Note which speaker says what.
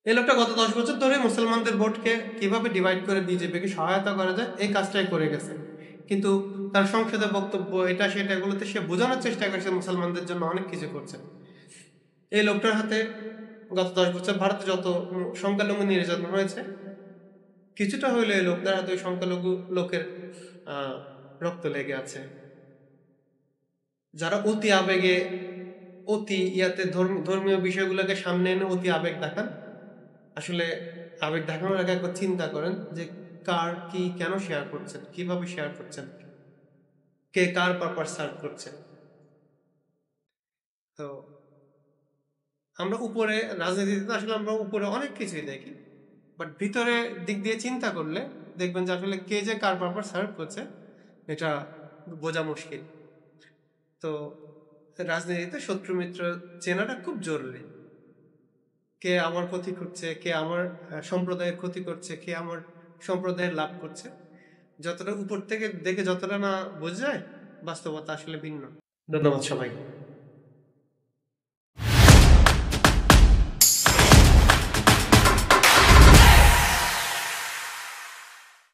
Speaker 1: এই লোকটা গত ১০ বছর ধরে মুসলমানদের ভোটকে কিভাবে ডিভাইড করে বিজেপিকে সহায়তা করা যায় এই কাজটাই করে গেছে। কিন্তু তার সংসদে বক্তব্য এটা সেটা এগুলোতে সে বোঝানোর চেষ্টা করছে মুসলমানদের জন্য অনেক কিছু করছে। এই লোকটার হাতে গত ১০ বছর ভারতে যত সংখ্যালঘু নির্যাতন হয়েছে, কিছুটা হইলে এই লোকটার হাতে ওই সংখ্যালঘু লোকের রক্ত লেগে আছে। যারা অতি আবেগে অতি ইয়াতে ধর্মীয় বিষয়গুলোকে সামনে এনে অতি আবেগ দেখান, আসলে আবেগ দেখানোর আগে একবার চিন্তা করেন যে কার কি কেন শেয়ার করছেন, কিভাবে শেয়ার করছেন, কে কার পারপাস সার্ভ করছে। তো আমরা উপরে রাজনীতিতে আসলে আমরা উপরে অনেক কিছুই দেখি, বাট ভিতরে দিক দিয়ে চিন্তা করলে দেখবেন যে আসলে কে যে কার পারপাস সার্ভ করছে এটা বোঝা মুশকিল। তো রাজনীতিতে শত্রু মিত্র চেনাটা খুব জরুরি। কে আমার ক্ষতি করছে, কে আমার সম্প্রদায়ের ক্ষতি করছে, কে আমার সম্প্রদায়ের লাভ করছে, যতটা উপর থেকে দেখে যতটা না বোঝা যায়, বাস্তবতা আসলে ভিন্ন। ধন্যবাদ সবাই।